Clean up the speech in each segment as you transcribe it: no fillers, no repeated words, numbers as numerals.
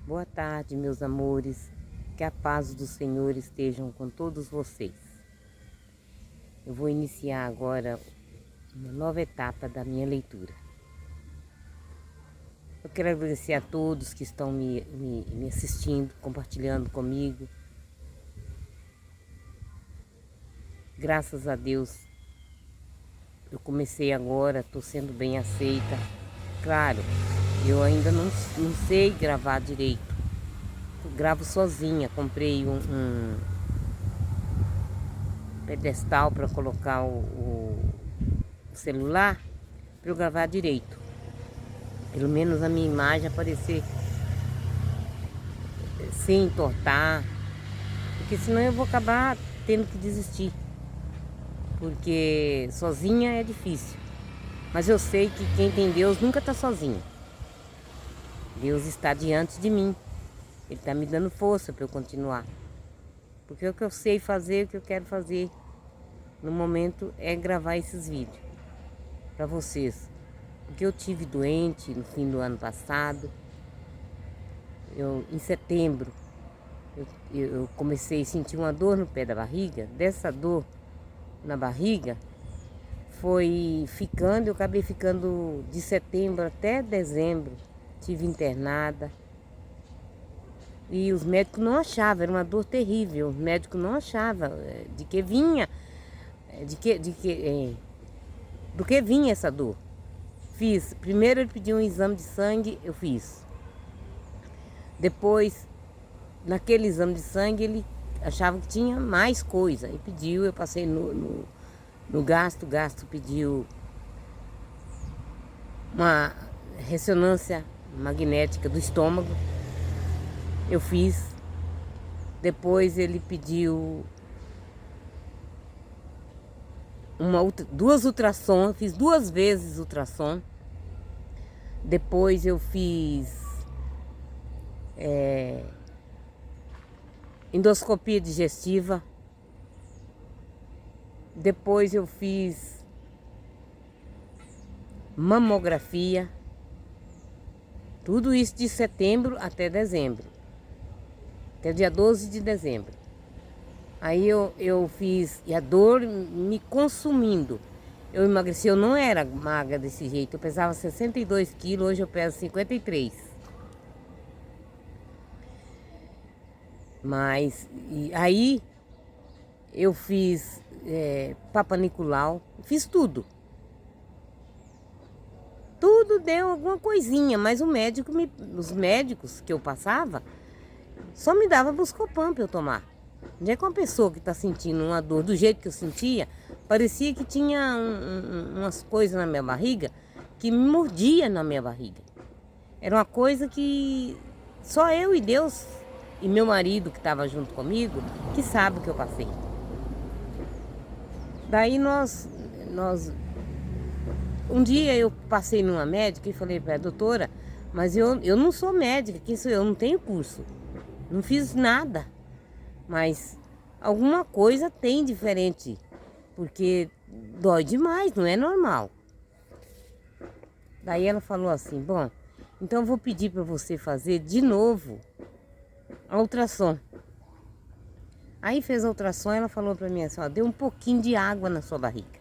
Boa tarde, meus amores. Que a paz do Senhor estejam com todos vocês. Eu vou iniciar agora uma nova etapa da minha leitura. Eu quero agradecer a todos que estão me assistindo, compartilhando comigo. Graças a Deus, eu comecei agora, estou sendo bem aceita. Claro, eu ainda não sei gravar direito. Eu gravo sozinha. Comprei um pedestal para colocar o celular para eu gravar direito. Pelo menos a minha imagem aparecer sem entortar. Porque senão eu vou acabar tendo que desistir. Porque sozinha é difícil. Mas eu sei que quem tem Deus nunca está sozinho. Deus está diante de mim. Ele está me dando força para eu continuar. Porque o que eu sei fazer, o que eu quero fazer no momento é gravar esses vídeos para vocês. Porque eu tive doente no fim do ano passado. Em setembro, eu comecei a sentir uma dor no pé da barriga. Dessa dor na barriga foi ficando, eu acabei ficando de setembro até dezembro. Tive internada. E os médicos não achavam, era uma dor terrível. Os médicos não achavam de que vinha, do que vinha essa dor. Primeiro ele pediu um exame de sangue, eu fiz. Depois, naquele exame de sangue, ele achava que tinha mais coisa. E pediu, eu passei no gasto, o gasto pediu uma ressonância magnética do estômago. Eu fiz. Depois ele pediu duas ultrassom, fiz 2 vezes ultrassom. Depois eu fiz endoscopia digestiva. Depois eu fiz mamografia. Tudo isso de setembro até dezembro. Até dia 12 de dezembro. Aí eu fiz, e a dor me consumindo. Eu emagreci, eu não era magra desse jeito. Eu pesava 62 quilos, hoje eu peso 53. Mas, aí eu fiz Papa Nicolau, fiz tudo. Tudo deu alguma coisinha, mas os médicos que eu passava só me dava Buscopan para eu tomar. Onde é que uma pessoa que está sentindo uma dor do jeito que eu sentia, parecia que tinha umas coisas na minha barriga que me mordia na minha barriga. Era uma coisa que só eu e Deus e meu marido que estava junto comigo que sabe o que eu passei. Daí um dia eu passei numa médica e falei para a doutora, mas eu não sou médica, eu não tenho curso, não fiz nada. Mas alguma coisa tem diferente, porque dói demais, não é normal. Daí ela falou assim, bom, então eu vou pedir para você fazer de novo a ultrassom. Aí fez a ultrassom, ela falou para mim assim, ó, deu um pouquinho de água na sua barriga.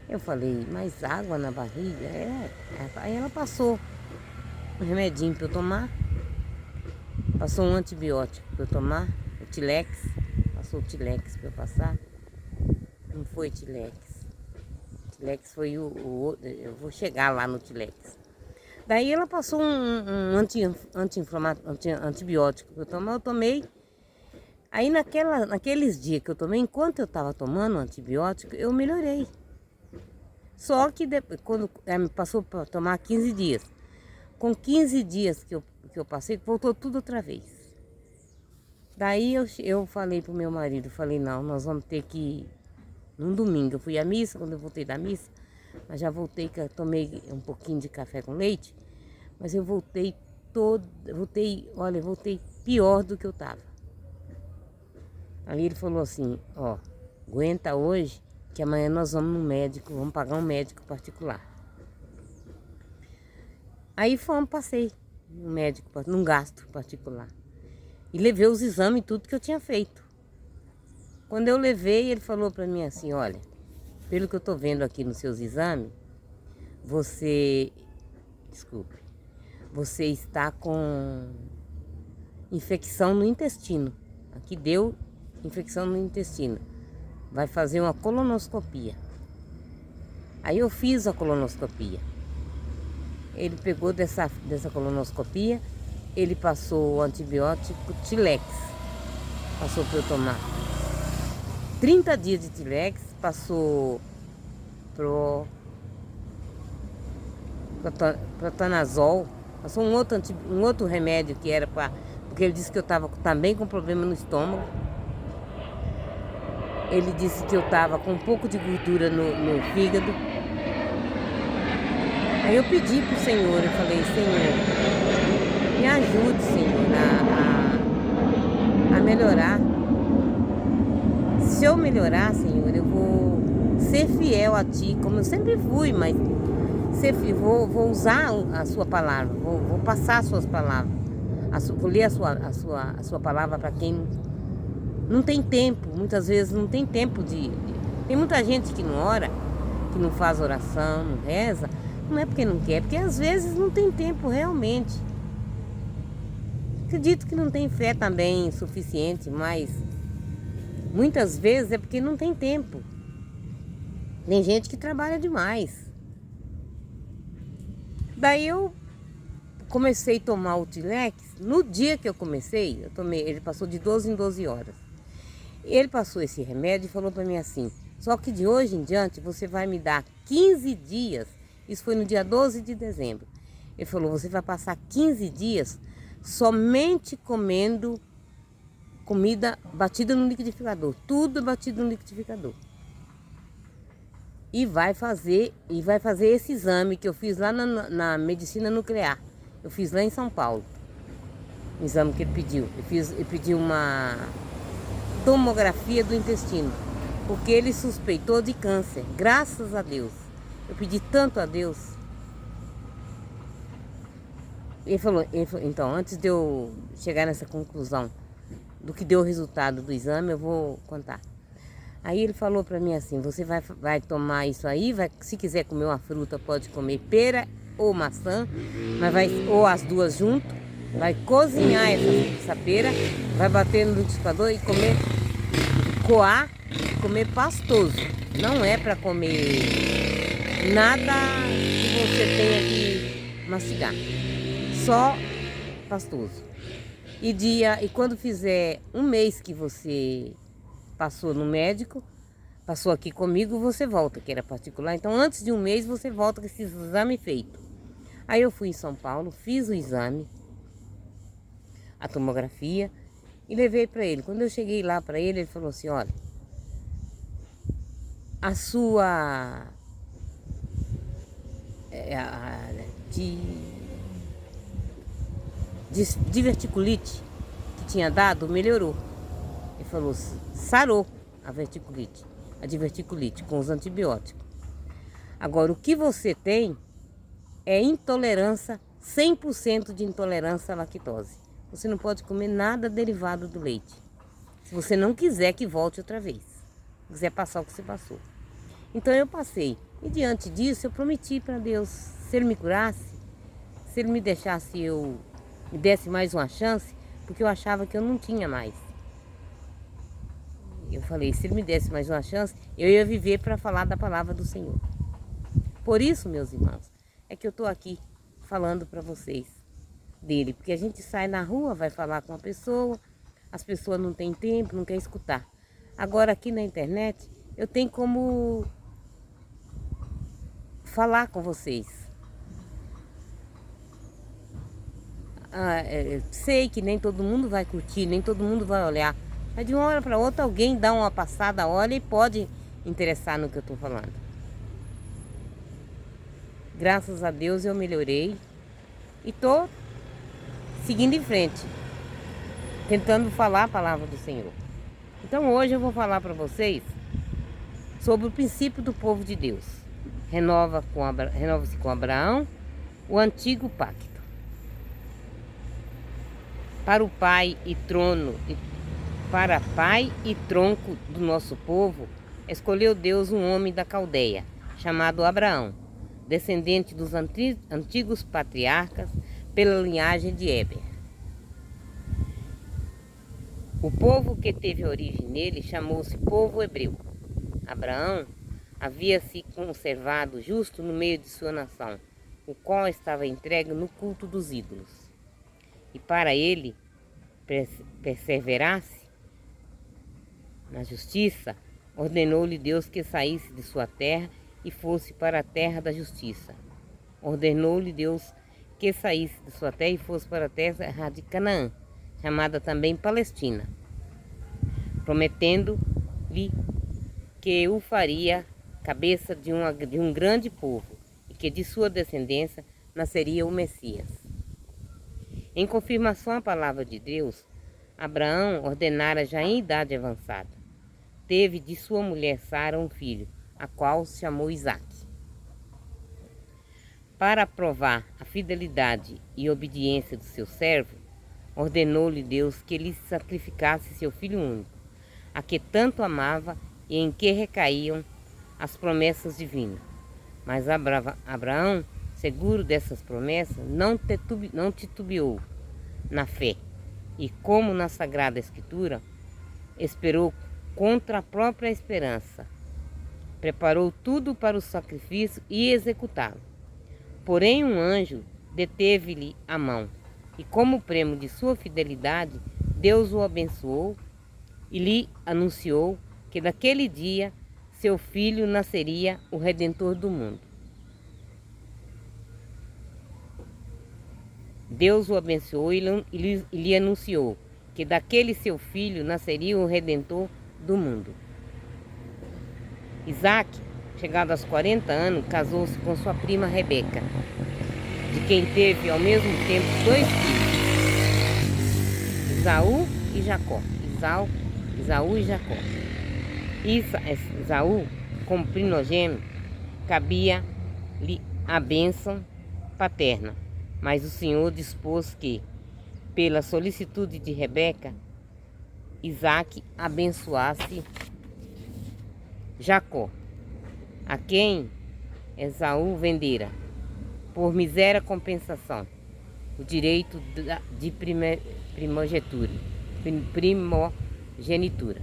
Eu falei, mas água na barriga? Aí ela passou um remedinho para eu tomar, passou um antibiótico para eu tomar, o Tilex, passou o Tilex para eu passar. Não foi Tilex. Tilex foi eu vou chegar lá no Tilex. Daí ela passou um antibiótico para eu tomar, eu tomei. Aí naqueles dias que eu tomei, enquanto eu estava tomando o antibiótico, eu melhorei. Só que quando ela me passou para tomar 15 dias. Com 15 dias que eu passei, voltou tudo outra vez. Daí eu falei pro meu marido, falei, não, nós vamos ter que ir num domingo. Eu fui à missa, quando eu voltei da missa, mas já voltei, que eu tomei um pouquinho de café com leite, mas eu voltei pior do que eu estava. Aí ele falou assim, ó, aguenta hoje, que amanhã nós vamos no médico, vamos pagar um médico particular. Aí passei. num médico, num gasto particular. E levei os exames e tudo que eu tinha feito. Quando eu levei, ele falou para mim assim, olha, pelo que eu tô vendo aqui nos seus exames, você está com infecção no intestino. Aqui deu infecção no intestino. Vai fazer uma colonoscopia. Aí eu fiz a colonoscopia. Ele pegou dessa colonoscopia, ele passou o antibiótico Tilex. Passou para eu tomar 30 dias de Tilex, passou protanazol, passou um outro remédio que era para... Porque ele disse que eu estava também com problema no estômago. Ele disse que eu estava com um pouco de gordura no fígado. Aí eu pedi pro Senhor, eu falei, Senhor, me ajude, Senhor, a melhorar. Se eu melhorar, Senhor, eu vou ser fiel a Ti, como eu sempre fui, mas vou usar a Sua palavra, vou passar as Suas palavras, vou ler a sua palavra para quem não tem tempo, muitas vezes não tem tempo Tem muita gente que não ora, que não faz oração, não reza, não é porque não quer, porque às vezes não tem tempo realmente. Acredito que não tem fé também suficiente, mas muitas vezes é porque não tem tempo. Tem gente que trabalha demais. Daí eu comecei a tomar o Tilex. No dia que eu comecei, ele passou de 12 em 12 horas. Ele passou esse remédio e falou para mim assim, só que de hoje em diante você vai me dar 15 dias, isso foi no dia 12 de dezembro. Ele falou, você vai passar 15 dias somente comendo comida batida no liquidificador, tudo batido no liquidificador. E vai fazer esse exame que eu fiz lá na medicina nuclear. Eu fiz lá em São Paulo. O exame que ele pediu. Ele pediu uma tomografia do intestino, porque ele suspeitou de câncer. Graças a Deus. Eu pedi tanto a Deus. Ele falou, então, antes de eu chegar nessa conclusão do que deu o resultado do exame, eu vou contar. Aí ele falou para mim assim, você vai tomar isso aí, se quiser comer uma fruta, pode comer pera ou maçã, ou as duas junto, vai cozinhar essa pera, vai bater no liquidificador e coar e comer pastoso. Não é para comer nada que você tenha que mastigar, só pastoso. E quando fizer um mês que você passou no médico, passou aqui comigo, você volta, que era particular. Então, antes de um mês, você volta com esse exame feito. Aí eu fui em São Paulo, fiz o exame, a tomografia, e levei para ele. Quando eu cheguei lá para ele, ele falou assim, olha, a sua diverticulite que tinha dado, melhorou. Ele falou, sarou a diverticulite com os antibióticos. Agora, o que você tem é intolerância, 100% de intolerância à lactose. Você não pode comer nada derivado do leite. Se você não quiser que volte outra vez. Se quiser passar o que você passou. Então eu passei. E diante disso eu prometi para Deus, se Ele me curasse, se Ele me me desse mais uma chance, porque eu achava que eu não tinha mais. Eu falei, se Ele me desse mais uma chance, eu ia viver para falar da palavra do Senhor. Por isso, meus irmãos, é que eu estou aqui falando para vocês dele. Porque a gente sai na rua, vai falar com uma pessoa, as pessoas não têm tempo, não querem escutar. Agora aqui na internet, eu tenho como falar com vocês. Sei que nem todo mundo vai curtir, nem todo mundo vai olhar. Mas de uma hora para outra alguém dá uma passada, olha e pode interessar no que eu estou falando. Graças a Deus eu melhorei e estou seguindo em frente, tentando falar a palavra do Senhor. Então hoje eu vou falar para vocês sobre o princípio do povo de Deus. Renova-se com Abraão o antigo pacto. para o pai e trono, para pai e tronco do nosso povo, escolheu Deus um homem da Caldeia, chamado Abraão, descendente dos antigos patriarcas pela linhagem de Éber. O povo que teve origem nele chamou-se povo hebreu. Abraão havia se conservado justo no meio de sua nação, o qual estava entregue no culto dos ídolos. E para ele perseverasse na justiça, ordenou-lhe Deus que saísse de sua terra e fosse para a terra da justiça. Ordenou-lhe Deus que saísse de sua terra e fosse para a terra de Canaã, chamada também Palestina, prometendo-lhe que o faria cabeça de um grande povo e que de sua descendência nasceria o Messias. Em confirmação à palavra de Deus, Abraão ordenara já em idade avançada. Teve de sua mulher Sara um filho, a qual se chamou Isaque. Para provar a fidelidade e obediência do seu servo, ordenou-lhe Deus que lhe sacrificasse seu filho único, a que tanto amava e em que recaíam as promessas divinas. Mas Abraão, seguro dessas promessas, não titubeou na fé, e como na Sagrada Escritura, esperou contra a própria esperança. Preparou tudo para o sacrifício e executá-lo. Porém um anjo deteve-lhe a mão, e como prêmio de sua fidelidade, Deus o abençoou e lhe anunciou que daquele dia seu filho nasceria o Redentor do mundo. Deus o abençoou e lhe anunciou que daquele seu filho nasceria o Redentor do mundo. Isaque, chegado aos 40 anos, casou-se com sua prima Rebeca, de quem teve ao mesmo tempo 2 filhos, Esaú e Jacó. Esaú e Jacó. Esaú, como primogênito, cabia-lhe a bênção paterna, mas o Senhor dispôs que, pela solicitude de Rebeca, Isaque abençoasse Jacó, a quem Esaú vendera, por miséria compensação, o direito de primogenitura.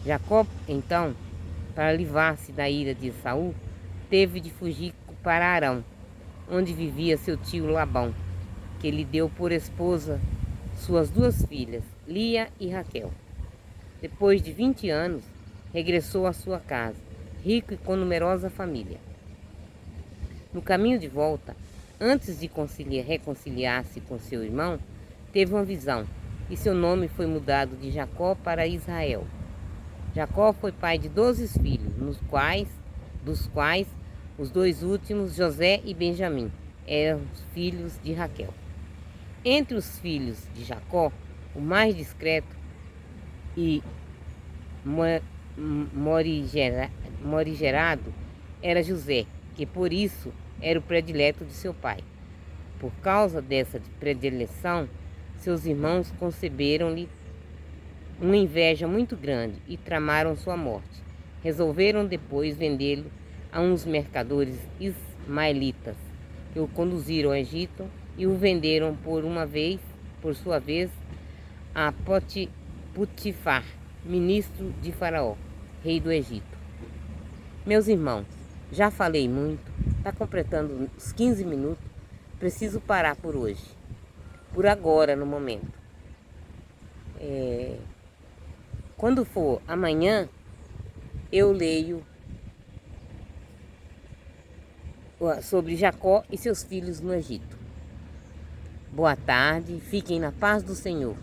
Jacó, então, para livrar-se da ira de Esaú, teve de fugir para Arão, onde vivia seu tio Labão, que lhe deu por esposa suas 2 filhas, Lia e Raquel. Depois de 20 anos, regressou à sua casa, rico e com numerosa família. No caminho de volta, antes de reconciliar-se com seu irmão, teve uma visão, e seu nome foi mudado de Jacó para Israel. Jacó foi pai de 12 filhos, dos quais os 2 últimos, José e Benjamim, eram filhos de Raquel. Entre os filhos de Jacó, o mais discreto e morigerado era José, que por isso era o predileto de seu pai. Por causa dessa predileção, seus irmãos conceberam-lhe uma inveja muito grande e tramaram sua morte. Resolveram depois vendê-lo a uns mercadores ismaelitas, que o conduziram ao Egito e o venderam por sua vez, a Potifar, ministro de Faraó, rei do Egito. Meus irmãos, já falei muito, está completando os 15 minutos, preciso parar por hoje, por agora, no momento. Quando for amanhã, eu leio sobre Jacó e seus filhos no Egito. Boa tarde, fiquem na paz do Senhor.